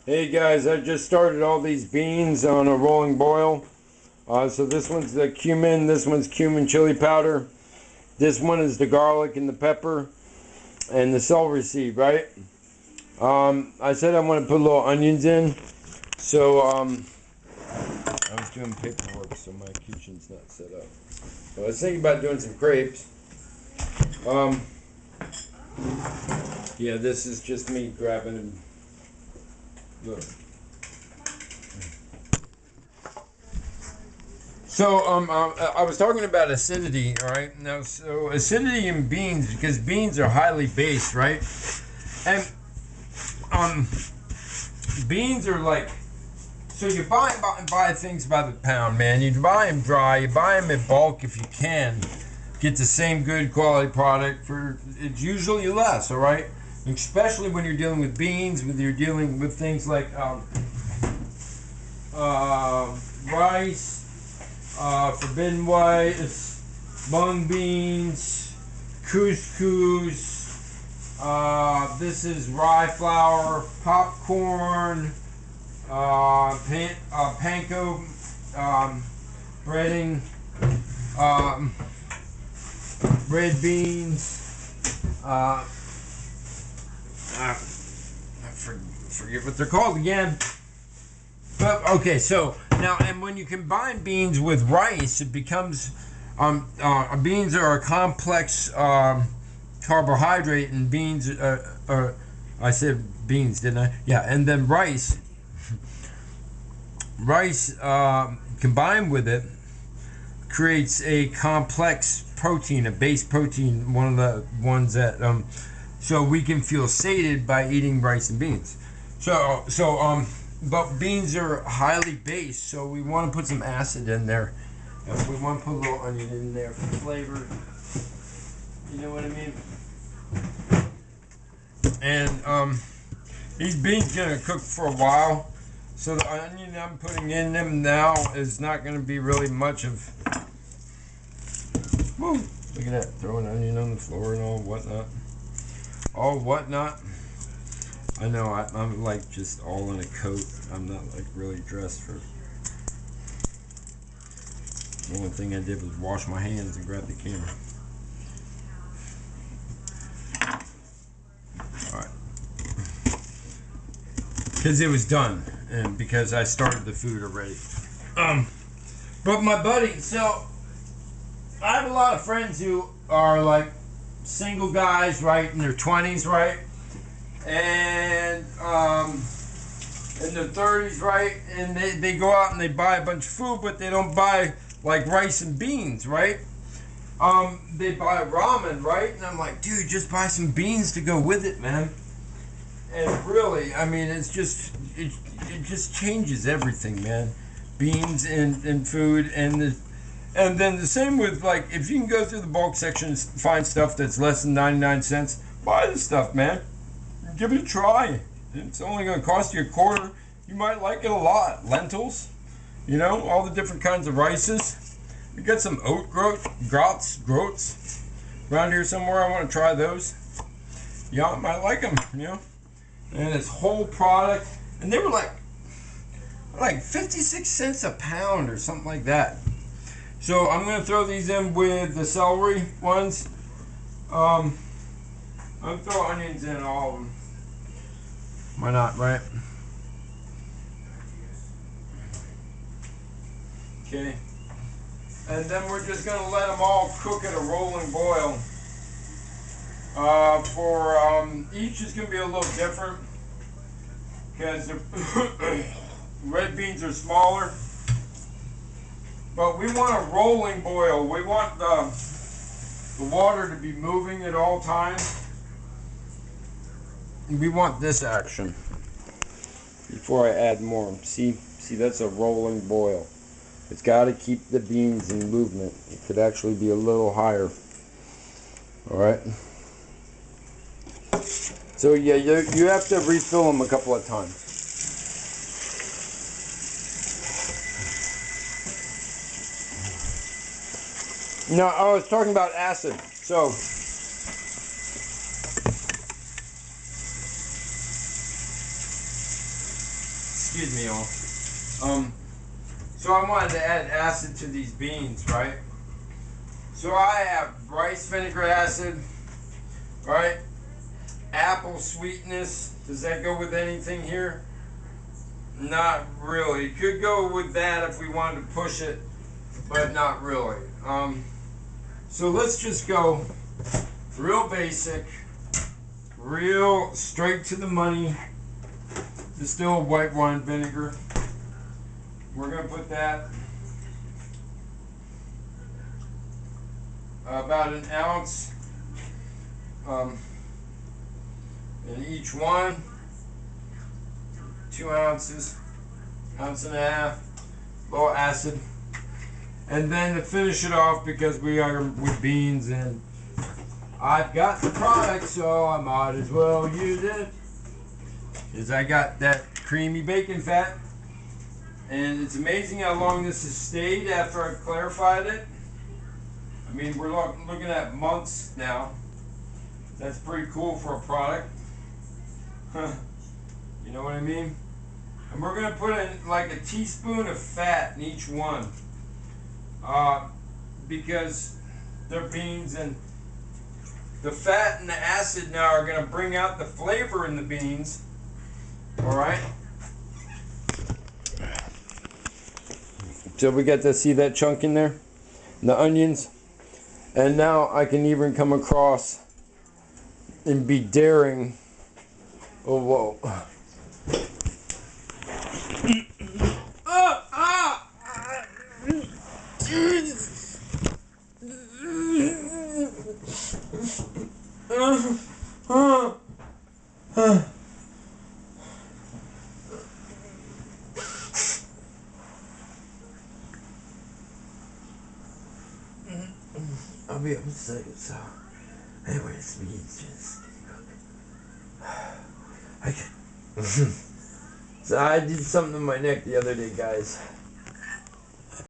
Hey guys, I just started all these beans on a rolling boil. So this one's the cumin, this one's cumin chili powder. This one is the garlic and the pepper and the celery seed, right? I said I want to put little onions in. So I was doing paperwork, so my kitchen's not set up. So I was thinking about doing some crepes. Yeah, this is just me grabbing and look. So I was talking about acidity, all right? Now, so acidity in beans, because beans are highly based, right? And beans are like, so you buy things by the pound, man. You buy them dry, you buy them in bulk if you can. Get the same good quality product for, it's usually less, all right? Especially when you're dealing with beans, when you're dealing with things like rice, forbidden whites, mung beans, couscous, this is rye flour, popcorn, panko, breading, red beans, I forget what they're called again. But okay, so now, and when you combine beans with rice, it becomes beans are a complex carbohydrate, and beans I said beans, didn't I? Yeah, and then rice combined with it creates a complex protein, a base protein, one of the ones that so we can feel sated by eating rice and beans. But beans are highly based, so we want to put some acid in there. We want to put a little onion in there for flavor. You know what I mean? And these beans are gonna cook for a while, so the onion I'm putting in them now is not gonna be really much of. Woo! Look at that, throwing onion on the floor and all whatnot. All whatnot. I know, I'm like just all in a coat. I'm not like really dressed for. The only thing I did was wash my hands and grab the camera. Alright. Because it was done. And because I started the food already. But my buddy, so I have a lot of friends who are like single guys, right, in their 20s, right? And in their 30s, right? And they go out and they buy a bunch of food, but they don't buy like rice and beans, right? They buy ramen, right? And I'm like, dude, just buy some beans to go with it, man. And really, I mean, it's just it just changes everything, man. Beans and food, and then the same with, like, if you can go through the bulk section and find stuff that's less than 99 cents, buy the stuff, man. Give it a try. It's only going to cost you $0.25. You might like it a lot. Lentils, you know, all the different kinds of rices. We got some oat groats around here somewhere. I want to try those. Y'all might like them, you know. And it's whole product, and they were like 56 cents a pound or something like that. So I'm going to throw these in with the celery ones. I'm going to throw onions in all of them. Why not, right? Okay. And then we're just going to let them all cook at a rolling boil. Each is going to be a little different. Because the red beans are smaller. But we want a rolling boil. We want the water to be moving at all times. We want this action before I add more. See, that's a rolling boil. It's got to keep the beans in movement. It could actually be a little higher. All right. So yeah, you have to refill them a couple of times. No, I was talking about acid. So Excuse me, all. So I wanted to add acid to these beans, right? So I have rice vinegar acid, right? Apple sweetness. Does that go with anything here? Not really. It could go with that if we wanted to push it, but not really. So let's just go real basic, real straight to the money. Distilled white wine vinegar. We're going to put that about an ounce in each one. 2 ounces, ounce and a half, low acid. And then to finish it off, because we are with beans and I've got the product, so I might as well use it. Because I got that creamy bacon fat. And it's amazing how long this has stayed after I've clarified it. I mean, we're looking at months now. That's pretty cool for a product. You know what I mean? And we're going to put in like a teaspoon of fat in each one. Because they're beans, and the fat and the acid now are going to bring out the flavor in the beans. Alright? So we get to see that chunk in there? The onions. And now I can even come across and be daring. Oh, whoa. I'll be up in a second, so anyway, it's me, just I can. So I did something to my neck the other day, guys.